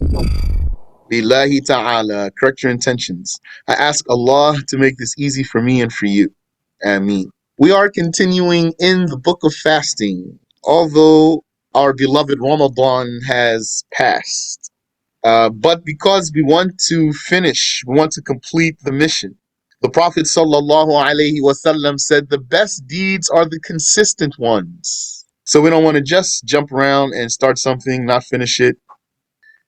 Billahi ta'ala, correct your intentions. I ask Allah to make this easy for me and for you. Ameen. We are continuing in the book of fasting, although our beloved Ramadan has passed. But because we want to finish, we want to complete the mission. The Prophet sallallahu alaihi wasallam said the best deeds are the consistent ones. So we don't want to just jump around and start something, not finish it.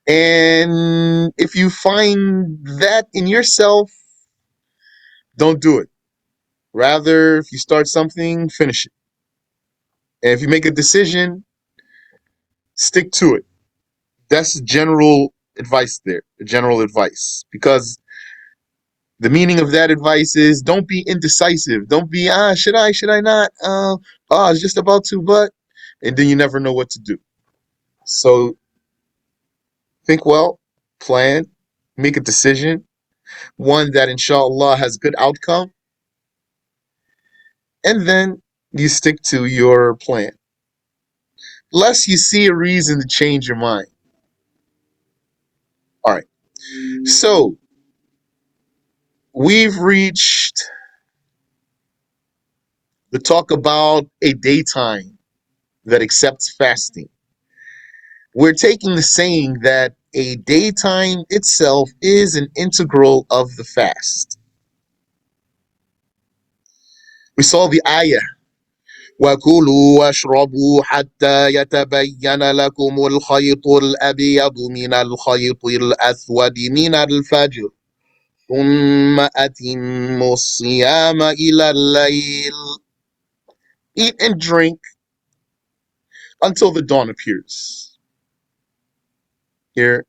And if you find that in yourself, don't do it. Rather, if you start something, finish it. And if you make a decision, stick to it. That's general advice there, general advice. Because the meaning of that advice is don't be indecisive. Don't be, should I not? I was just about to, but, and then you never know what to do. So think well, plan, make a decision, one that inshallah has good outcome, and then you stick to your plan. Lest you see a reason to change your mind. All right. So we've reached the talk about a daytime that accepts fasting. We're taking the saying that a daytime itself is an integral of the fast. We saw the ayah. وَكُلُوا وَاشْرَبُوا حَتَّى يَتَبَيَّنَ لَكُمُ الْخَيْطُ الْأَبْيَضُ مِنَ الْخَيْطِ الْأَسْوَدِ مِنَ الْفَجْرِ ثُمَّ أَتِمُّوا الصِّيَامَ إِلَى اللَّيْلِ. Eat and drink until the dawn appears. Here,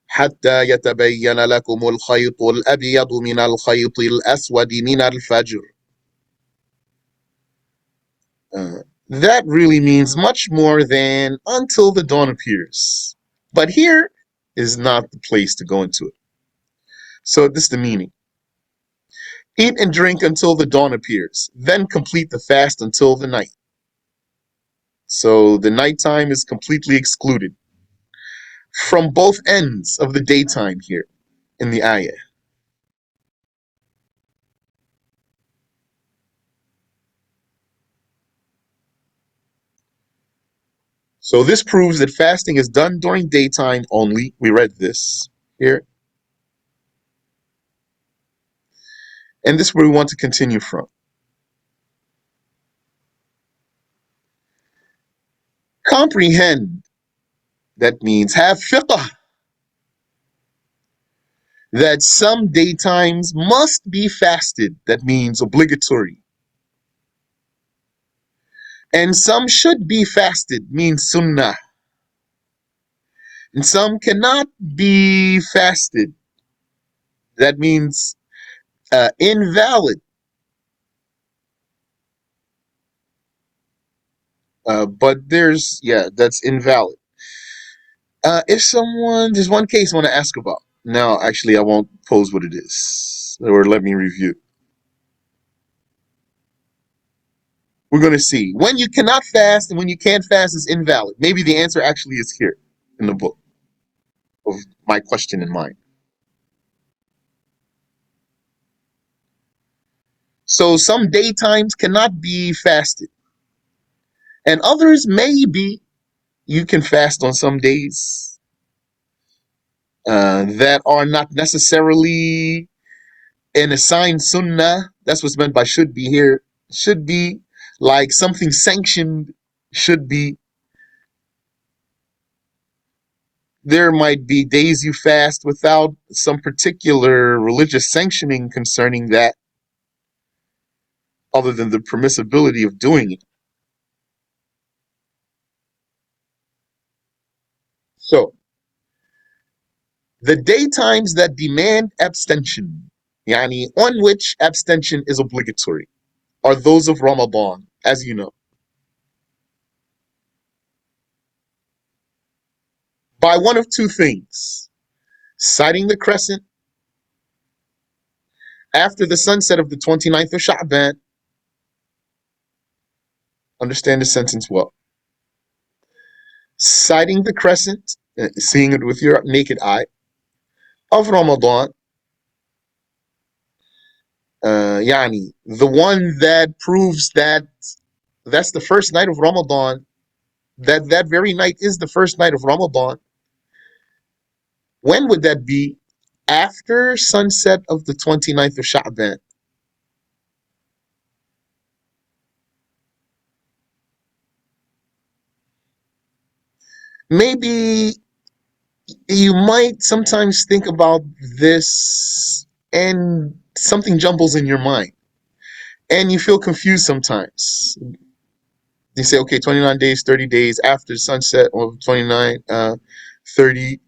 حتى يتبين لكم الخيط الأبيض من الخيط الأسود من الفجر. That really means much more than until the dawn appears. But here is not the place to go into it. So this is the meaning. Eat and drink until the dawn appears, then complete the fast until the night. So the nighttime is completely excluded from both ends of the daytime here in the ayah. So this proves that fasting is done during daytime only. We read this here. And this is where we want to continue from. Comprehend, that means have fiqh, that some daytimes must be fasted, that means obligatory. And some should be fasted, means sunnah. And some cannot be fasted, that means invalid. But that's invalid. If someone, there's one case I want to ask about. Now, actually, I won't pose what it is, or let me review. We're going to see. When you cannot fast and when you can't fast is invalid. Maybe the answer actually is here in the book of my question in mind. So some daytimes cannot be fasted. And others, maybe you can fast on some days that are not necessarily an assigned sunnah. That's what's meant by should be here. Should be like something sanctioned, should be. There might be days you fast without some particular religious sanctioning concerning that, other than the permissibility of doing it. So, the daytimes that demand abstention, yani on which abstention is obligatory, are those of Ramadan, as you know. By one of two things: sighting the crescent after the sunset of the 29th of Sha'ban. Understand the sentence well. Sighting the crescent seeing it with your naked eye of Ramadan, yani, the one that proves that that's the first night of Ramadan, that very night is the first night of Ramadan. When would that be? After sunset of the 29th of Sha'ban. Maybe you might sometimes think about this and something jumbles in your mind and you feel confused sometimes. You say, okay, 29 days, 30 days after sunset of 29, 30.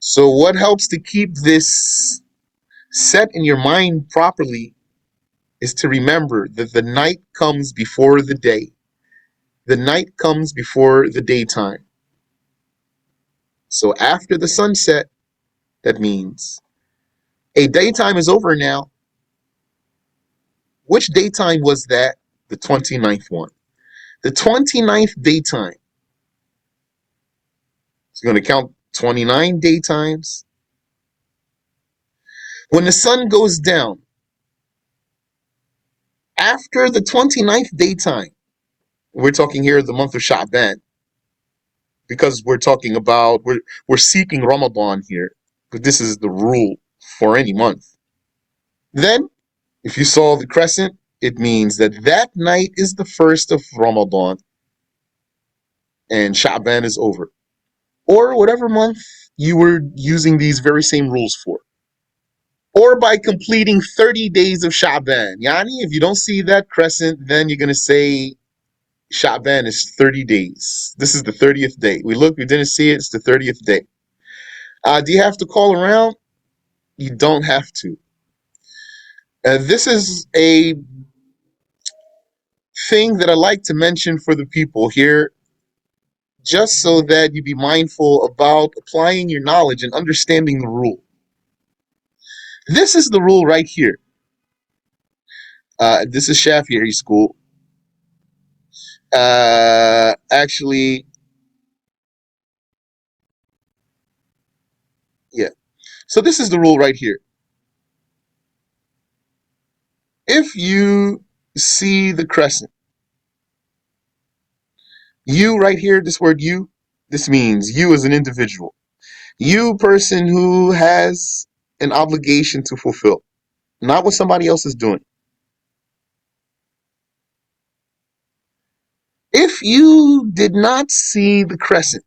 So, what helps to keep this set in your mind properly is to remember that the night comes before the day. The night comes before the daytime. So, after the sunset, that means a daytime is over now. Which daytime was that? The 29th one. The 29th daytime. So, you're going to count 29 daytimes. When the sun goes down, after the 29th daytime, we're talking here the month of Sha'ban, because we're talking about, we're seeking Ramadan here, but this is the rule for any month. Then, if you saw the crescent, it means that that night is the first of Ramadan and Sha'ban is over. Or whatever month you were using these very same rules for. Or by completing 30 days of Sha'ban. Yani, if you don't see that crescent, then you're going to say Sha'ban is 30 days. This is the 30th day. We looked, we didn't see it, it's the 30th day. Do you have to call around? You don't have to. This is a thing that I like to mention for the people here, just so that you be mindful about applying your knowledge and understanding the rule. This is the rule right here. This is Shafi'i school. Actually, yeah. So this is the rule right here. If you see the crescent, you right here, this word you, this means you as an individual. You person who has an obligation to fulfill, not what somebody else is doing. If you did not see the crescent,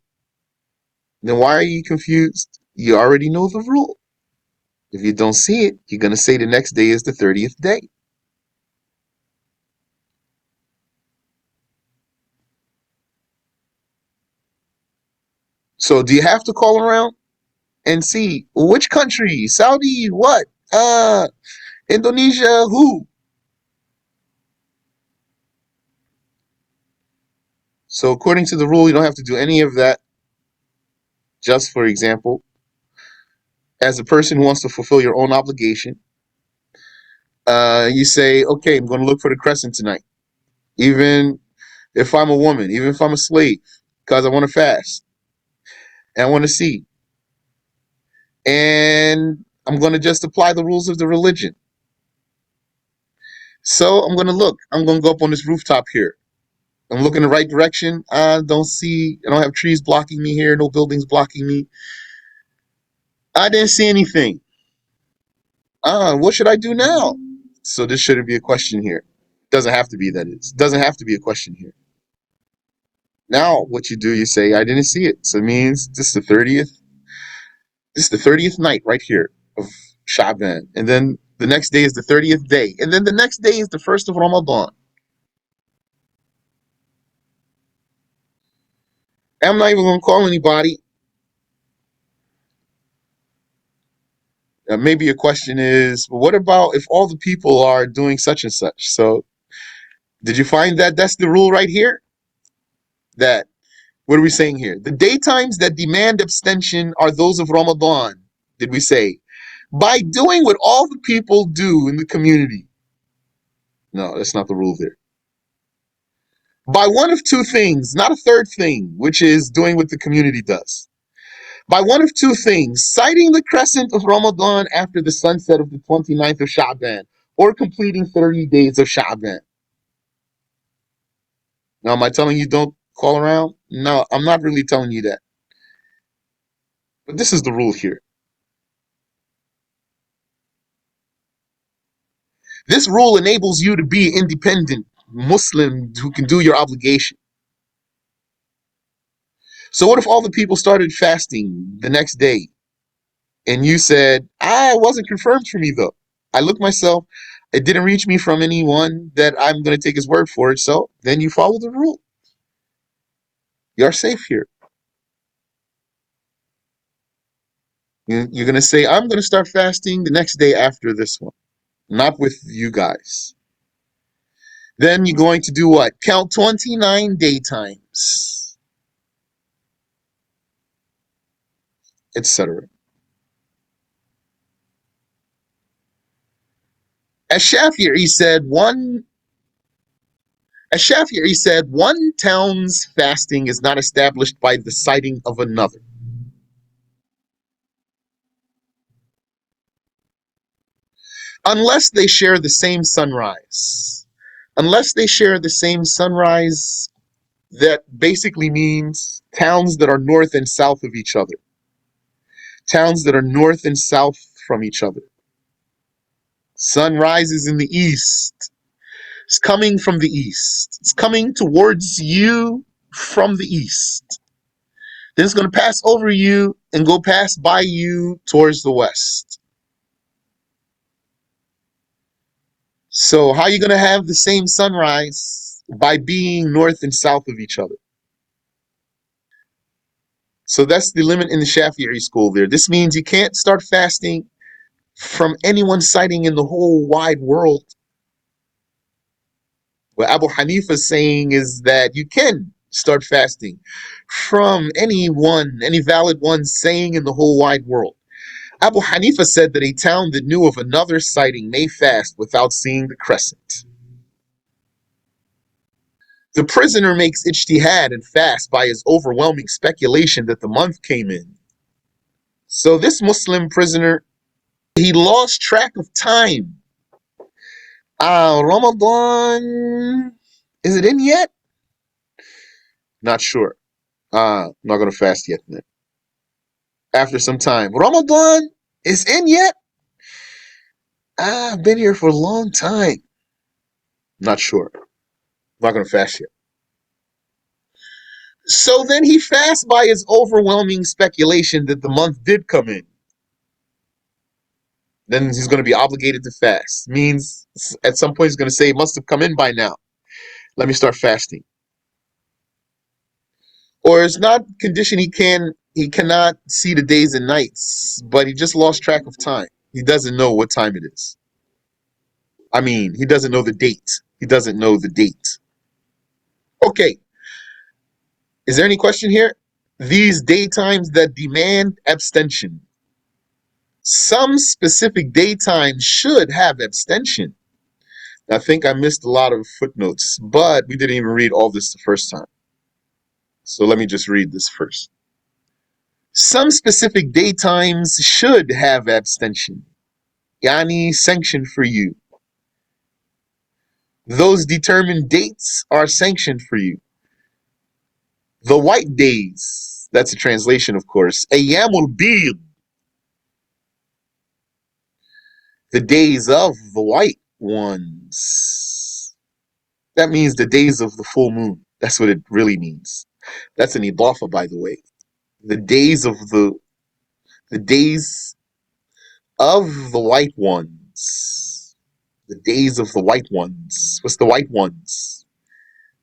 then why are you confused? You already know the rule. If you don't see it, you're going to say the next day is the 30th day. So do you have to call around and see which country? Saudi, what? Indonesia, who? So according to the rule, you don't have to do any of that. Just for example, as a person who wants to fulfill your own obligation, you say, okay, I'm going to look for the crescent tonight. Even if I'm a woman, even if I'm a slave, because I want to fast and I want to see. And I'm going to just apply the rules of the religion. So I'm going to look. I'm going to go up on this rooftop here. I'm looking the right direction. I don't have trees blocking me here, no buildings blocking me. I didn't see anything. What should I do now? So this shouldn't be a question here. Doesn't have to be, that is. Doesn't have to be a question here. Now what you do, you say, I didn't see it. So it means this is the 30th. This is the 30th night right here of Sha'ban. And then the next day is the 30th day. And then the next day is the first of Ramadan. I'm not even going to call anybody. Maybe a question is, well, what about if all the people are doing such and such? So did you find that that's the rule right here? That, what are we saying here? The daytimes that demand abstention are those of Ramadan, did we say? By doing what all the people do in the community. No, that's not the rule there. By one of two things, not a third thing, which is doing what the community does. By one of two things, sighting the crescent of Ramadan after the sunset of the 29th of Sha'ban, or completing 30 days of Sha'ban. Now, am I telling you don't call around? No, I'm not really telling you that. But this is the rule here. This rule enables you to be independent Muslim who can do your obligation. So what if all the people started fasting the next day and you said, it wasn't confirmed for me though. I looked myself, it didn't reach me from anyone that I'm going to take his word for it. So then you follow the rule. You're safe here. You're going to say, I'm going to start fasting the next day after this one, not with you guys. Then you're going to do what? Count 29 daytimes, etc. As Shafi'i said, one town's fasting is not established by the sighting of another. Unless they share the same sunrise. Unless they share the same sunrise, that basically means towns that are north and south of each other. Towns that are north and south from each other. Sun rises in the east. It's coming from the east. It's coming towards you from the east. Then it's going to pass over you and go past by you towards the west. So how are you going to have the same sunrise? By being north and south of each other. So that's the limit in the Shafi'i school there. This means you can't start fasting from anyone's sighting in the whole wide world. What Abu Hanifa is saying is that you can start fasting from anyone, any valid one saying in the whole wide world. Abu Hanifa said that a town that knew of another sighting may fast without seeing the crescent. The prisoner makes ijtihad and fast by his overwhelming speculation that the month came in. So this Muslim prisoner, he lost track of time. Ramadan, is it in yet? Not sure. I'm not going to fast yet then. After some time, Ramadan is in yet? I've been here for a long time. Not sure. I'm not going to fast yet. So then he fasts by his overwhelming speculation that the month did come in. Then he's going to be obligated to fast. Means at some point he's going to say, it must have come in by now. Let me start fasting. Or it's not condition he cannot see the days and nights, but he just lost track of time. He doesn't know what time it is. I mean, he doesn't know the date. He doesn't know the date. Okay. Is there any question here? These daytimes that demand abstention. Some specific daytimes should have abstention. I think I missed a lot of footnotes, but we didn't even read all this the first time. So let me just read this first. Some specific daytimes should have abstention. Yani sanctioned for you. Those determined dates are sanctioned for you. The white days, that's a translation, of course. Ayyamul Bid, the days of the white ones. That means the days of the full moon. That's what it really means. That's an idafa, by the way. The days of the days of the white ones. The days of the white ones. What's the white ones?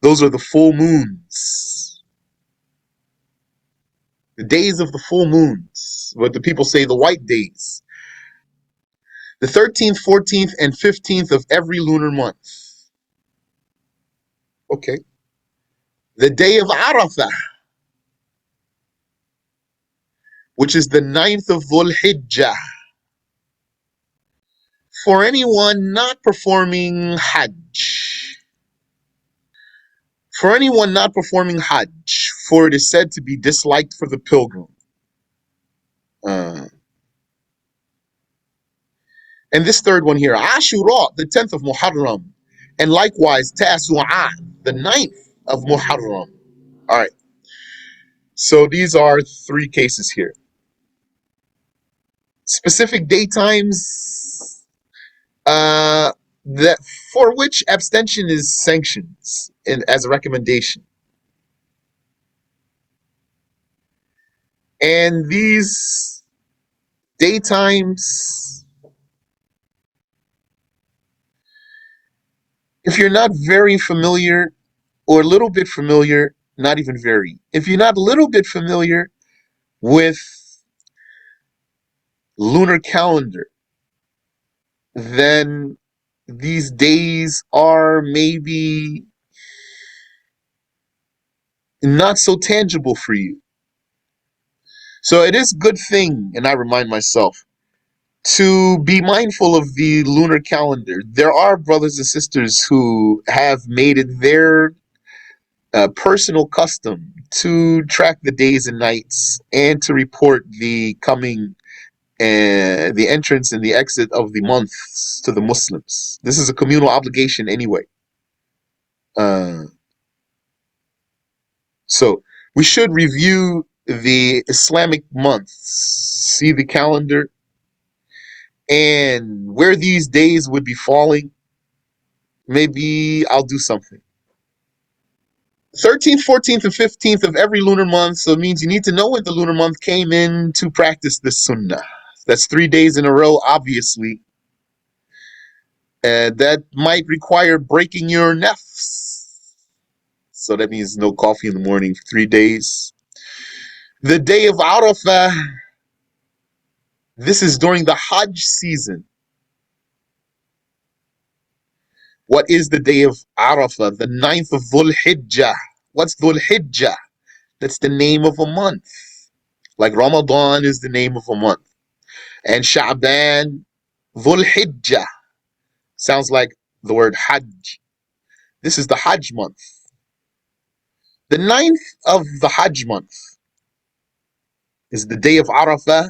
Those are the full moons. The days of the full moons. What the people say, the white days. The 13th, 14th, and 15th of every lunar month. Okay. The day of Arafah, which is the 9th of Dhul Hijjah. For anyone not performing Hajj. For anyone not performing Hajj, for it is said to be disliked for the pilgrim. Uh, and this third one here, Ashura, the 10th of Muharram, and likewise Tasu'ah, the 9th of Muharram. All right. So these are three cases here. Specific daytimes that for which abstention is sanctioned as a recommendation. And these daytimes, if you're not very familiar or a little bit familiar, not even very, if you're not a little bit familiar with lunar calendar, then these days are maybe not so tangible for you. So it is a good thing, and I remind myself, to be mindful of the lunar calendar. There are brothers and sisters who have made it their personal custom to track the days and nights and to report the coming the entrance and the exit of the months to the Muslims. This is a communal obligation anyway. Uh, so we should review the Islamic months, see the calendar, and where these days would be falling. Maybe I'll do something. 13th, 14th, and 15th of every lunar month. So it means you need to know when the lunar month came in to practice the sunnah. That's 3 days in a row, obviously. That might require breaking your nafs. So that means no coffee in the morning for 3 days. The day of Arafah, this is during the Hajj season. What is the day of Arafah? The 9th of Dhul Hijjah. What's Dhul Hijjah? That's the name of a month. Like Ramadan is the name of a month. And Sha'ban, Dhul Hijjah. Sounds like the word Hajj. This is the Hajj month. The 9th of the Hajj month is the day of Arafah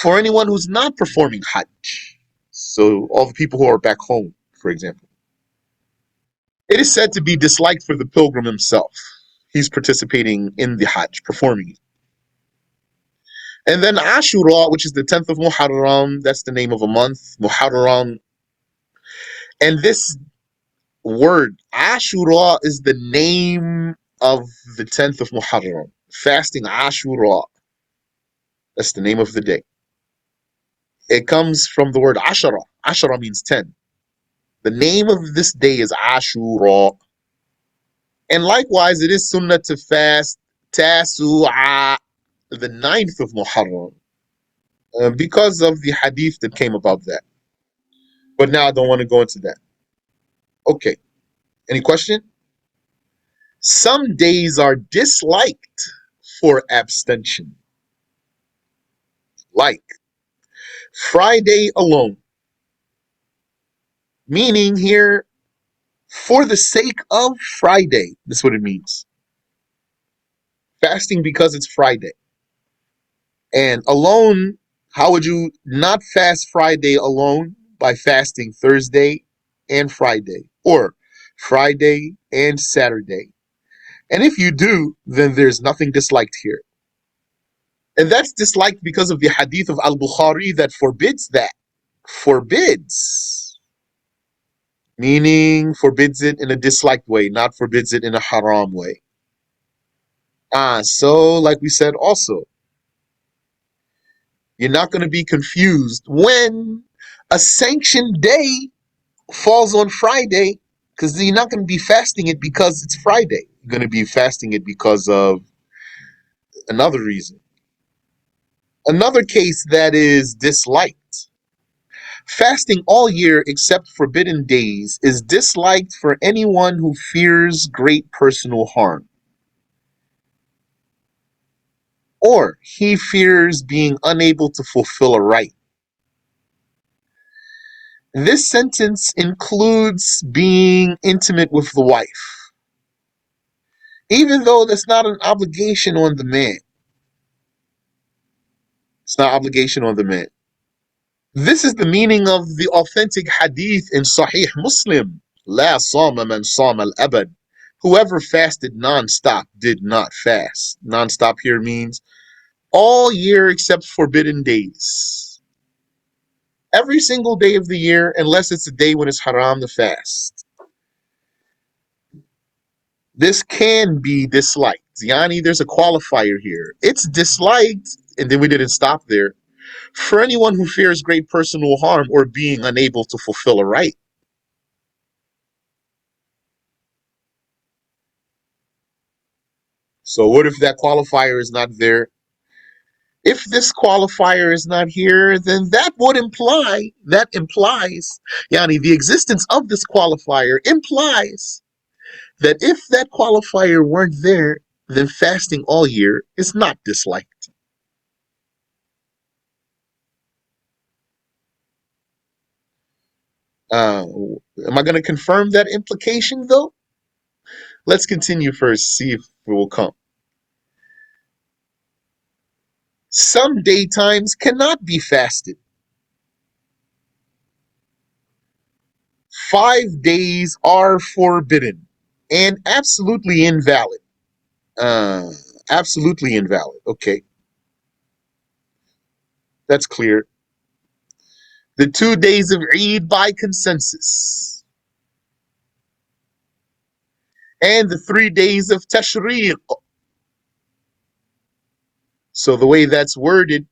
for anyone who's not performing Hajj. So all the people who are back home, for example. It is said to be disliked for the pilgrim himself. He's participating in the Hajj, performing it. And then Ashura, which is the 10th of Muharram, that's the name of a month, Muharram. And this word, Ashura, is the name of the 10th of Muharram. Fasting Ashura. That's the name of the day. It comes from the word Ashara. Ashara means 10. The name of this day is Ashura. And likewise, it is sunnah to fast Tasu'ah, the 9th of Muharram, because of the hadith that came about that. But now I don't want to go into that. Okay. Any question? Some days are disliked for abstention. Like Friday alone. Meaning here, for the sake of Friday. That's what it means. Fasting because it's Friday. And alone, how would you not fast Friday alone? By fasting Thursday and Friday, or Friday and Saturday. And if you do, then there's nothing disliked here. And that's disliked because of the hadith of Al-Bukhari that forbids that. Forbids. Meaning forbids it in a disliked way, not forbids it in a haram way. So like we said also, you're not going to be confused when a sanctioned day falls on Friday, because you're not going to be fasting it because it's Friday. You're going to be fasting it because of another reason. Another case that is disliked. Fasting all year except forbidden days is disliked for anyone who fears great personal harm, or he fears being unable to fulfill a right. This sentence includes being intimate with the wife. even though that's not an obligation on the man. It's not obligation on the man. This is the meaning of the authentic hadith in Sahih Muslim. La sama man sama al-abad. Whoever fasted non-stop did not fast. Non-stop here means all year except forbidden days. Every single day of the year, unless it's a day when it's haram to fast. This can be disliked. Yani, there's a qualifier here. It's disliked, and then we didn't stop there, for anyone who fears great personal harm or being unable to fulfill a right. So what if that qualifier is not there? If this qualifier is not here, then that implies, yani the existence of this qualifier implies that if that qualifier weren't there, then fasting all year is not disliked. Uh, am I going to confirm that implication though? Let's continue first, see if it will come. Some daytimes cannot be fasted. 5 days are forbidden and absolutely invalid. Uh, Absolutely invalid. Okay, that's clear. The 2 days of Eid by consensus, and the 3 days of Tashriq. So the way that's worded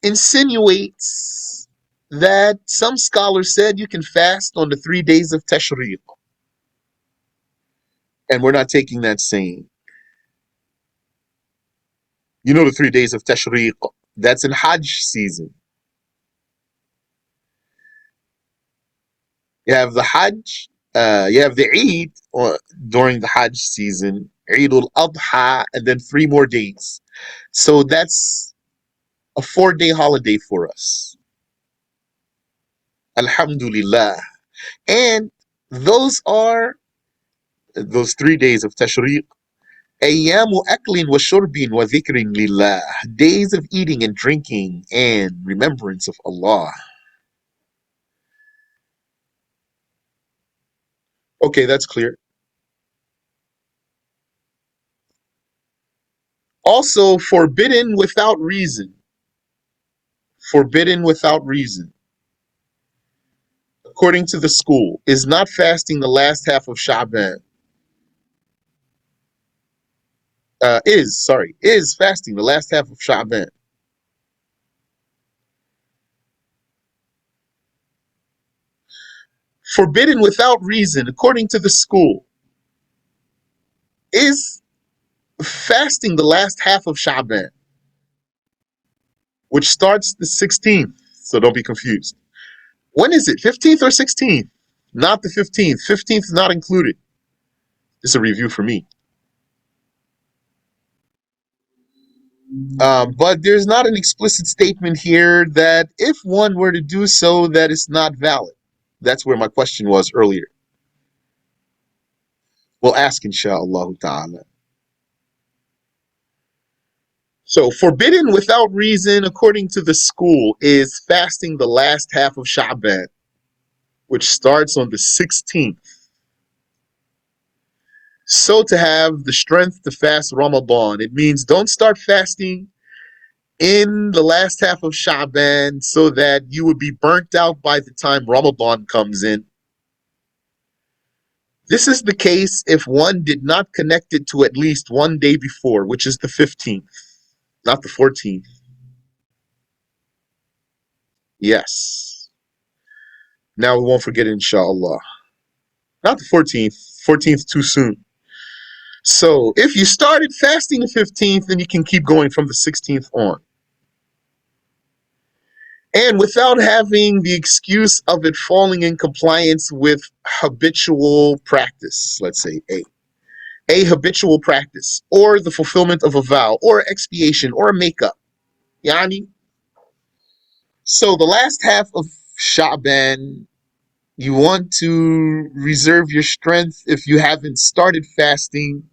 insinuates that some scholars said you can fast on the 3 days of Tashriq. And we're not taking that saying. You know the 3 days of Tashriq, that's in Hajj season. You have the Hajj, you have the Eid during the Hajj season, Eid al-Adha, and then 3 more days. So that's a 4 day holiday for us. Alhamdulillah. And those are those 3 days of Tashriq. أيام أكل وشرب وذكر لله. Days of eating and drinking and remembrance of Allah. Okay, that's clear. Also, forbidden without reason. Forbidden without reason. According to the school, is not fasting the last half of Sha'ban. Is fasting the last half of Sha'ban. Forbidden without reason, according to the school, is fasting the last half of Sha'ban, which starts the 16th. So don't be confused. When is it? 15th or 16th? Not the 15th. 15th is not included. It's a review for me. But there's not an explicit statement here that if one were to do so, that it's not valid. That's where my question was earlier. We'll ask insha'Allah ta'ala. So forbidden without reason, according to the school, is fasting the last half of Sha'ban, which starts on the 16th. So to have the strength to fast Ramadan, it means don't start fasting in the last half of Sha'ban so that you would be burnt out by the time Ramadan comes in. This is the case if one did not connect it to at least one day before, which is the 15th, not the 14th. Yes. Now we won't forget, inshallah. Not the 14th. 14th too soon. So if you started fasting the 15th, then you can keep going from the 16th on. And without having the excuse of it falling in compliance with habitual practice, let's say a habitual practice, or the fulfillment of a vow, or expiation, or a makeup. Yani? So the last half of Sha'ban, you want to reserve your strength if you haven't started fasting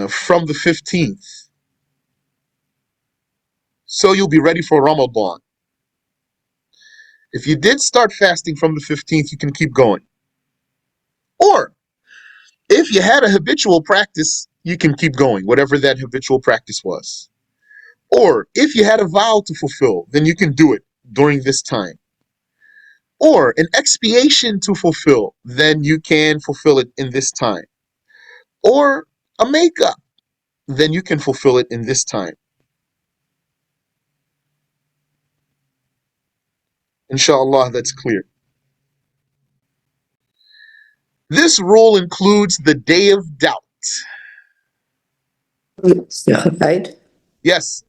from the 15th. So you'll be ready for Ramadan. If you did start fasting from the 15th, you can keep going. Or if you had a habitual practice, you can keep going, whatever that habitual practice was. Or if you had a vow to fulfill, then you can do it during this time. Or an expiation to fulfill, then you can fulfill it in this time. Or a makeup, then you can fulfill it in this time. Inshallah, that's clear. This rule includes the day of doubt. Right? Yes,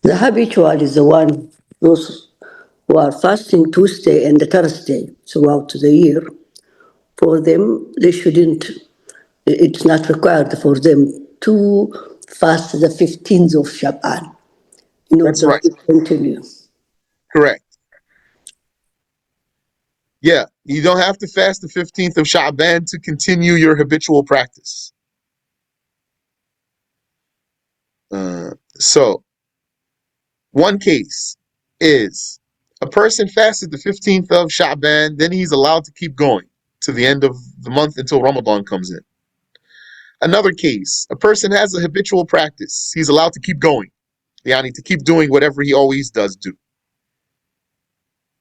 The habitual is the one, those who are fasting Tuesday and Thursday throughout the year. For them, they shouldn't, it's not required for them to fast the 15th of Shaban in that's order right. to continue. Correct. Yeah, you don't have to fast the 15th of Sha'ban to continue your habitual practice. So, one case is a person fasted the 15th of Sha'ban, then he's allowed to keep going to the end of the month until Ramadan comes in. Another case, a person has a habitual practice, he's allowed to keep going, yani to keep doing whatever he always does do.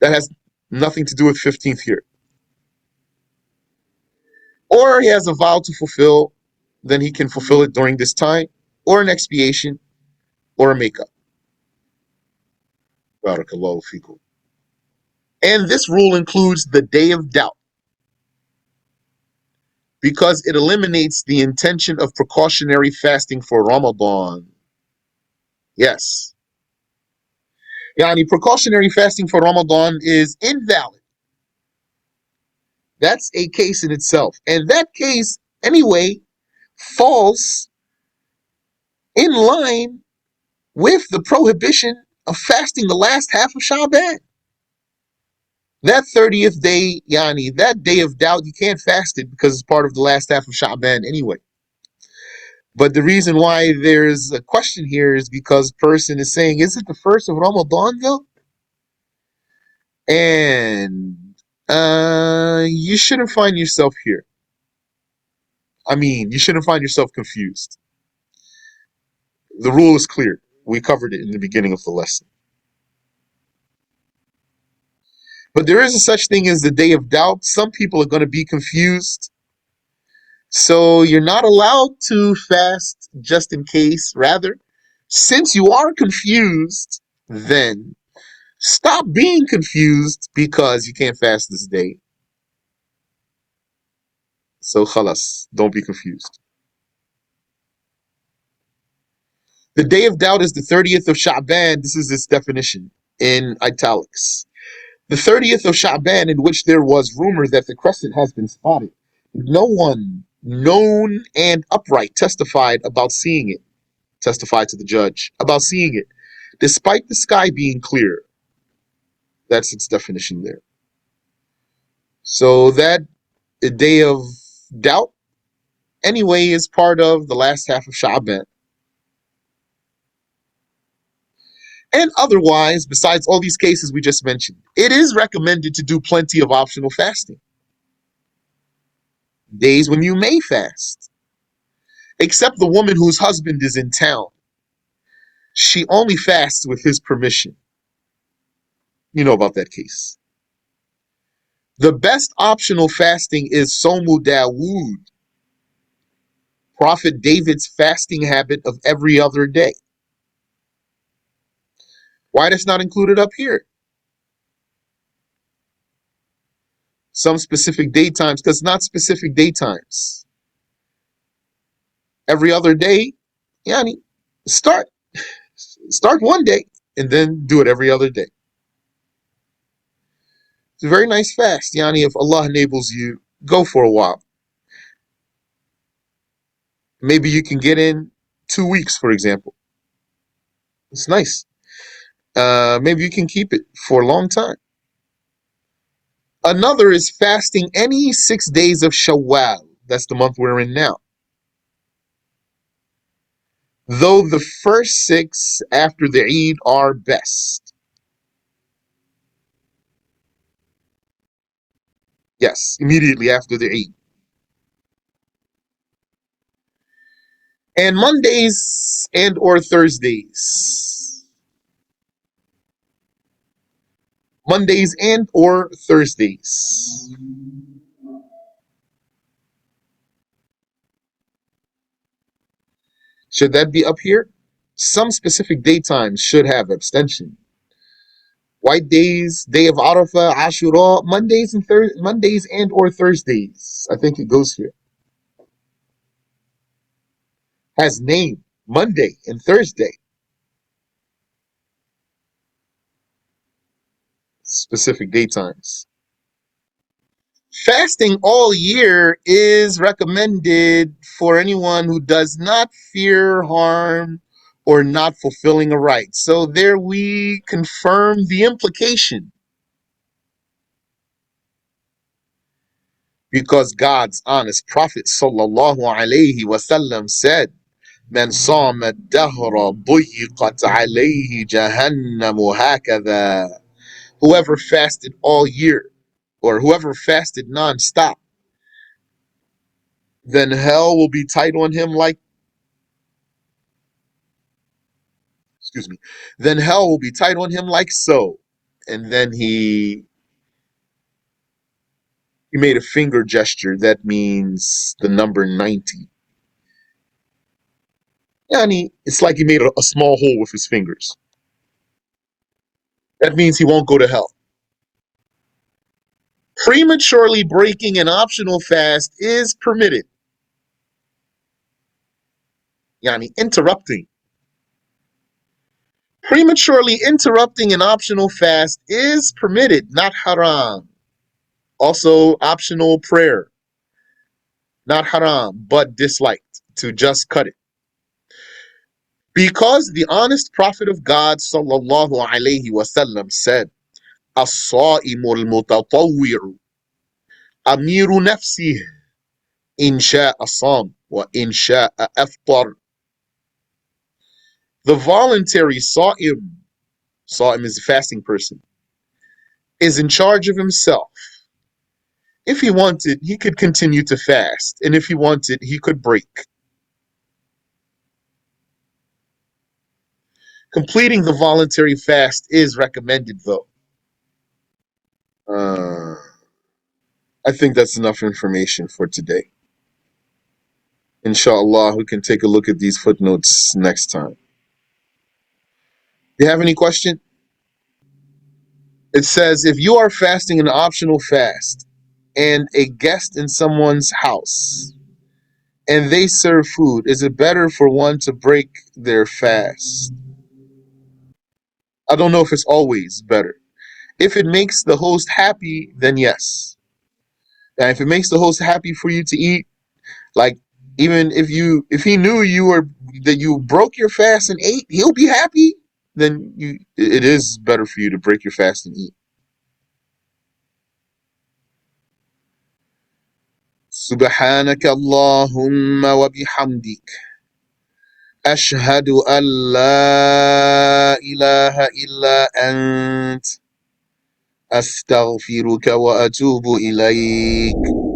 That has nothing to do with 15th here. Or he has a vow to fulfill, then he can fulfill it during this time, or an expiation, or a makeup. Barakallahu fikum. And this rule includes the day of doubt because it eliminates the intention of precautionary fasting for Ramadan. Yes. Yani precautionary fasting for Ramadan is invalid. That's a case in itself. And that case, anyway, falls in line with the prohibition of fasting the last half of Sha'ban. That 30th day, yani, that day of doubt, you can't fast it because it's part of the last half of Sha'ban anyway. But the reason why there's a question here is because person is saying, is it the first of Ramadan though? And you shouldn't find yourself here. I mean, you shouldn't find yourself confused. The rule is clear. We covered it in the beginning of the lesson. But there is a such thing as the day of doubt. Some people are going to be confused. So you're not allowed to fast just in case. Rather, since you are confused, then stop being confused because you can't fast this day. So khalas, don't be confused. The day of doubt is the 30th of Sha'ban. This is its definition in italics. The 30th of Sha'ban, in which there was rumor that the crescent has been spotted. No one known and upright testified to the judge about seeing it, despite the sky being clear. That's its definition there. So that day of doubt, anyway, is part of the last half of Sha'ban. And otherwise, besides all these cases we just mentioned, it is recommended to do plenty of optional fasting. Days when you may fast. Except the woman whose husband is in town. She only fasts with his permission. You know about that case. The best optional fasting is Somu Dawood, Prophet David's fasting habit of every other day. Why that's not included up here? Some specific daytimes, because not specific daytimes. Every other day, yani, start one day and then do it every other day. It's a very nice fast. Yani, if Allah enables you, go for a while. Maybe you can get in 2 weeks, for example. It's nice. Maybe you can keep it for a long time. Another is fasting any 6 days of Shawwal. That's the month we're in now. though the first six after the Eid are best. Yes, immediately after the Eid. And Mondays and or Thursdays. Mondays and or Thursdays. Should that be up here? Some specific daytimes should have abstention. White days, day of Arafah, Ashura, Mondays and or Thursdays. I think it goes here. Has name Monday and Thursday. Specific daytimes. Fasting all year is recommended for anyone who does not fear harm or not fulfilling a right. So there we confirm the implication, because God's honest Prophet sallallahu alaihi wasallam said, "Man sama dahra buyiqat alayhi jahannamu hakadha." Whoever fasted all year, or whoever fasted non-stop, then hell will be tight on him like, excuse me, then hell will be tight on him like so. And then he made a finger gesture that means the number 90. Yani, it's like he made a small hole with his fingers. That means he won't go to hell. Prematurely breaking an optional fast is permitted. Yani, interrupting. Prematurely interrupting an optional fast is permitted, not haram. Also, optional prayer, not haram, but disliked, to just cut it. Because the honest Prophet of God sallallahu alaihi wasallam said, "As-sa'imu al-mutatawwi'u amiru nafsihi in sha'a sam wa in sha'a aftar." The voluntary sa'im is a fasting person, is in charge of himself. If he wanted, he could continue to fast, and if he wanted, he could break. Completing the voluntary fast is recommended, though. Uh, I think that's enough information for today. Inshallah, we can take a look at these footnotes next time. Do you have any question? It says, if you are fasting an optional fast and a guest in someone's house and they serve food, is it better for one to break their fast? I don't know if it's always better. If it makes the host happy, then yes. And if it makes the host happy for you to eat, like, even if he knew you were that you broke your fast and ate, he'll be happy. Then it is better for you to break your fast and eat. سبحانك اللهم وبحمدك أشهد أن لا إله إلا أنت أستغفرك وأتوب إليك.